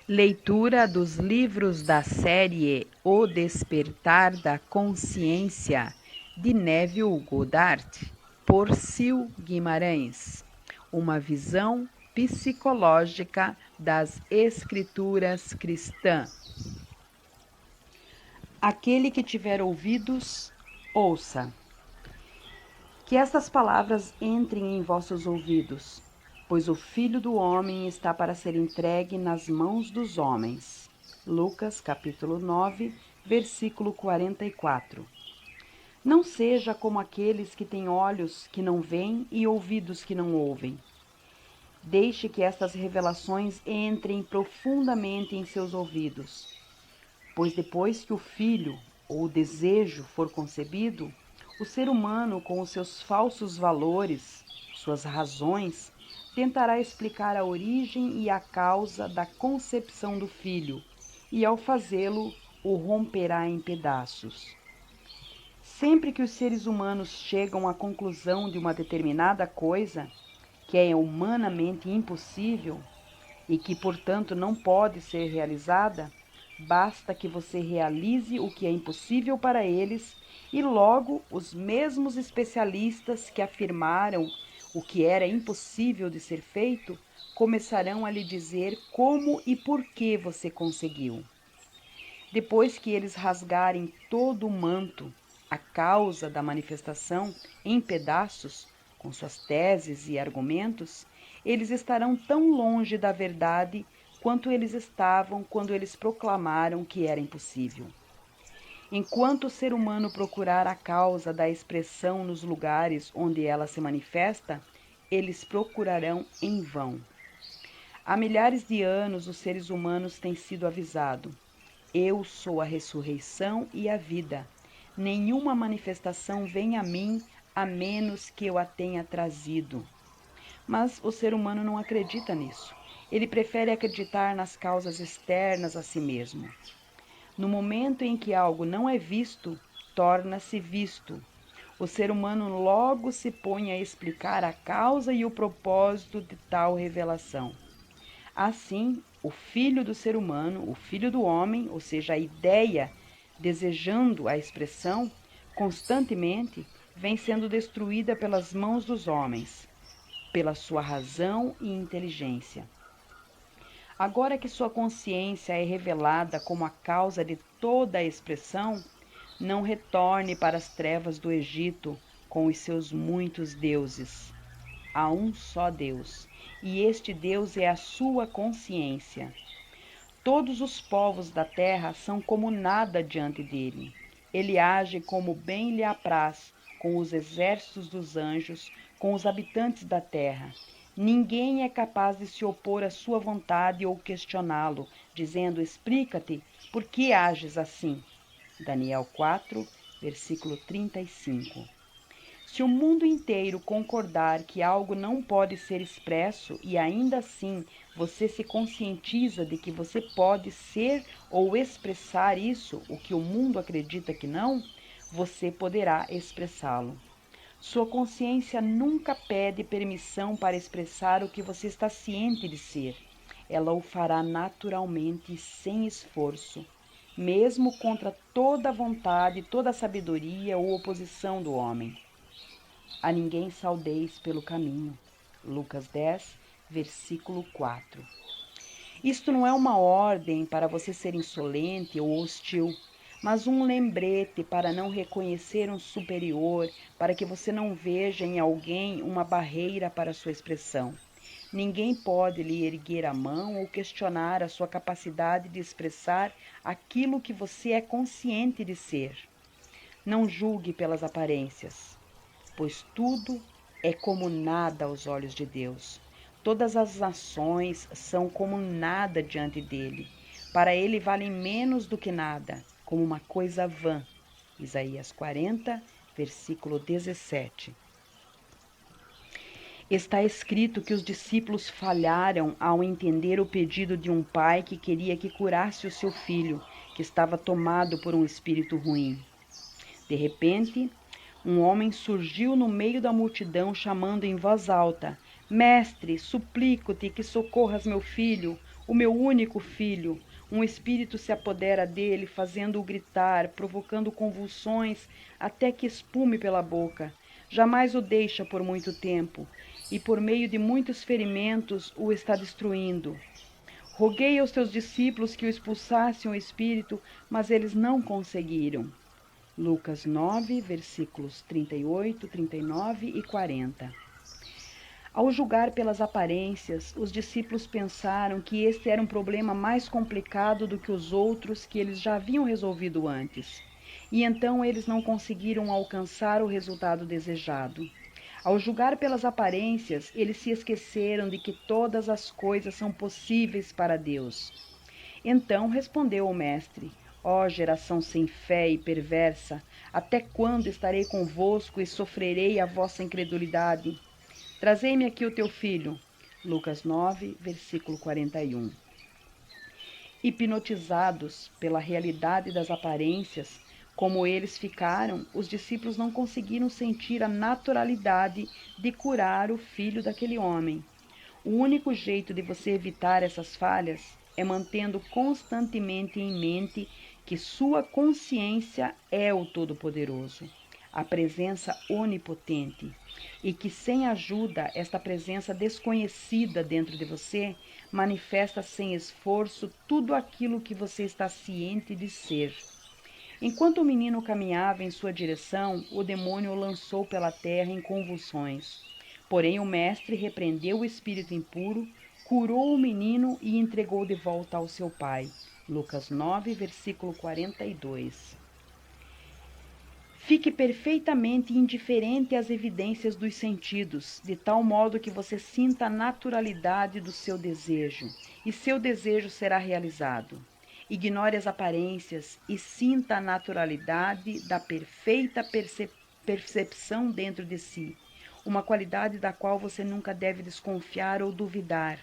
Leitura dos livros da série O Despertar da Consciência, de Neville Goddard, por Sil Guimarães. Uma visão psicológica das Escrituras cristãs. Aquele que tiver ouvidos, ouça. Que estas palavras entrem em vossos ouvidos, pois o Filho do Homem está para ser entregue nas mãos dos homens. Lucas capítulo 9, versículo 44. Não seja como aqueles que têm olhos que não veem e ouvidos que não ouvem. Deixe que estas revelações entrem profundamente em seus ouvidos, pois depois que o filho ou o desejo for concebido, o ser humano, com os seus falsos valores, suas razões, tentará explicar a origem e a causa da concepção do filho, e ao fazê-lo, o romperá em pedaços. Sempre que os seres humanos chegam à conclusão de uma determinada coisa, que é humanamente impossível e que, portanto, não pode ser realizada, basta que você realize o que é impossível para eles e logo os mesmos especialistas que afirmaram o que era impossível de ser feito começarão a lhe dizer como e por que você conseguiu. Depois que eles rasgarem todo o manto, a causa da manifestação, em pedaços, com suas teses e argumentos, eles estarão tão longe da verdade quanto eles estavam quando eles proclamaram que era impossível. Enquanto o ser humano procurar a causa da expressão nos lugares onde ela se manifesta, eles procurarão em vão. Há milhares de anos os seres humanos têm sido avisados. Eu sou a ressurreição e a vida. Nenhuma manifestação vem a mim a menos que eu a tenha trazido. Mas o ser humano não acredita nisso. Ele prefere acreditar nas causas externas a si mesmo. No momento em que algo não é visto, torna-se visto. O ser humano logo se põe a explicar a causa e o propósito de tal revelação. Assim, o filho do ser humano, o filho do homem, ou seja, a ideia desejando a expressão, constantemente vem sendo destruída pelas mãos dos homens, pela sua razão e inteligência. Agora que sua consciência é revelada como a causa de toda a expressão, não retorne para as trevas do Egito com os seus muitos deuses. Há um só Deus, e este Deus é a sua consciência. Todos os povos da terra são como nada diante dele. Ele age como bem lhe apraz, com os exércitos dos anjos, com os habitantes da terra. Ninguém é capaz de se opor à sua vontade ou questioná-lo, dizendo: explica-te, por que ages assim? Daniel 4, versículo 35. Se o mundo inteiro concordar que algo não pode ser expresso e ainda assim você se conscientiza de que você pode ser ou expressar isso, o que o mundo acredita que não, você poderá expressá-lo. Sua consciência nunca pede permissão para expressar o que você está ciente de ser. Ela o fará naturalmente e sem esforço, mesmo contra toda a vontade, toda a sabedoria ou oposição do homem. A ninguém saudeis pelo caminho. Lucas 10, versículo 4. Isto não é uma ordem para você ser insolente ou hostil, mas um lembrete para não reconhecer um superior, para que você não veja em alguém uma barreira para sua expressão. Ninguém pode lhe erguer a mão ou questionar a sua capacidade de expressar aquilo que você é consciente de ser. Não julgue pelas aparências, pois tudo é como nada aos olhos de Deus. Todas as nações são como nada diante dele. Para ele valem menos do que nada, como uma coisa vã. Isaías 40, versículo 17. Está escrito que os discípulos falharam ao entender o pedido de um pai que queria que curasse o seu filho, que estava tomado por um espírito ruim. De repente, um homem surgiu no meio da multidão, chamando em voz alta: Mestre, suplico-te que socorras meu filho. O meu único filho, um espírito se apodera dele, fazendo-o gritar, provocando convulsões até que espume pela boca. Jamais o deixa por muito tempo, e por meio de muitos ferimentos o está destruindo. Roguei aos teus discípulos que o expulsassem o espírito, mas eles não conseguiram. Lucas 9, versículos 38, 39 e 40. Ao julgar pelas aparências, os discípulos pensaram que este era um problema mais complicado do que os outros que eles já haviam resolvido antes. E então eles não conseguiram alcançar o resultado desejado. Ao julgar pelas aparências, eles se esqueceram de que todas as coisas são possíveis para Deus. Então respondeu o mestre: Ó geração sem fé e perversa, até quando estarei convosco e sofrerei a vossa incredulidade? Trazei-me aqui o teu filho. Lucas 9, versículo 41. Hipnotizados pela realidade das aparências, como eles ficaram, os discípulos não conseguiram sentir a naturalidade de curar o filho daquele homem. O único jeito de você evitar essas falhas é mantendo constantemente em mente que sua consciência é o Todo-Poderoso, a presença onipotente, e que sem ajuda, esta presença desconhecida dentro de você manifesta sem esforço tudo aquilo que você está ciente de ser. Enquanto o menino caminhava em sua direção, o demônio o lançou pela terra em convulsões. Porém, o mestre repreendeu o espírito impuro, curou o menino e entregou de volta ao seu pai. Lucas 9, versículo 42. Fique perfeitamente indiferente às evidências dos sentidos, de tal modo que você sinta a naturalidade do seu desejo, e seu desejo será realizado. Ignore as aparências e sinta a naturalidade da perfeita percepção dentro de si, uma qualidade da qual você nunca deve desconfiar ou duvidar.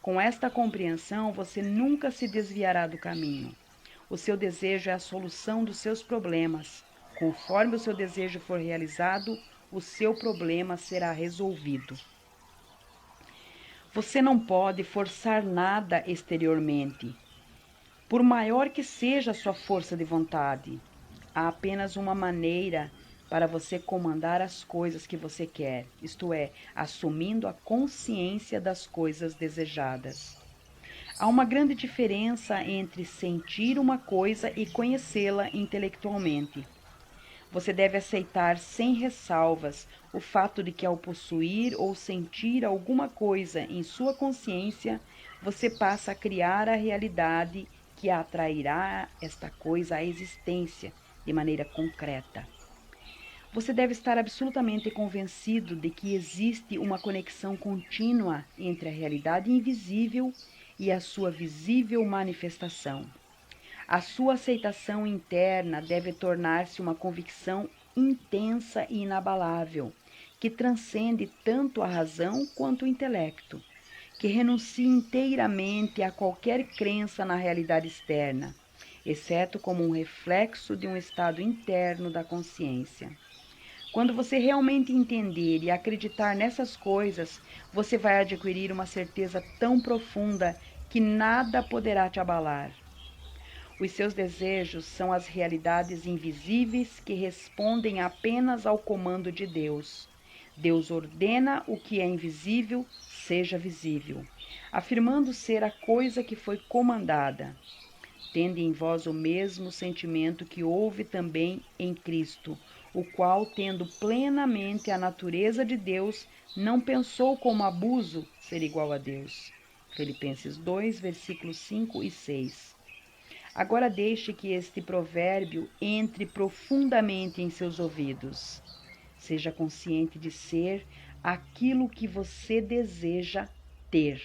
Com esta compreensão, você nunca se desviará do caminho. O seu desejo é a solução dos seus problemas. Conforme o seu desejo for realizado, o seu problema será resolvido. Você não pode forçar nada exteriormente, por maior que seja a sua força de vontade. Há apenas uma maneira para você comandar as coisas que você quer, isto é, assumindo a consciência das coisas desejadas. Há uma grande diferença entre sentir uma coisa e conhecê-la intelectualmente. Você deve aceitar sem ressalvas o fato de que, ao possuir ou sentir alguma coisa em sua consciência, você passa a criar a realidade que atrairá esta coisa à existência de maneira concreta. Você deve estar absolutamente convencido de que existe uma conexão contínua entre a realidade invisível e a sua visível manifestação. A sua aceitação interna deve tornar-se uma convicção intensa e inabalável, que transcende tanto a razão quanto o intelecto, que renuncia inteiramente a qualquer crença na realidade externa, exceto como um reflexo de um estado interno da consciência. Quando você realmente entender e acreditar nessas coisas, você vai adquirir uma certeza tão profunda que nada poderá te abalar. Os seus desejos são as realidades invisíveis que respondem apenas ao comando de Deus. Deus ordena o que é invisível seja visível, afirmando ser a coisa que foi comandada. Tende em vós o mesmo sentimento que houve também em Cristo, o qual, tendo plenamente a natureza de Deus, não pensou como abuso ser igual a Deus. Filipenses 2, versículos 5 e 6. Agora deixe que este provérbio entre profundamente em seus ouvidos. Seja consciente de ser aquilo que você deseja ter.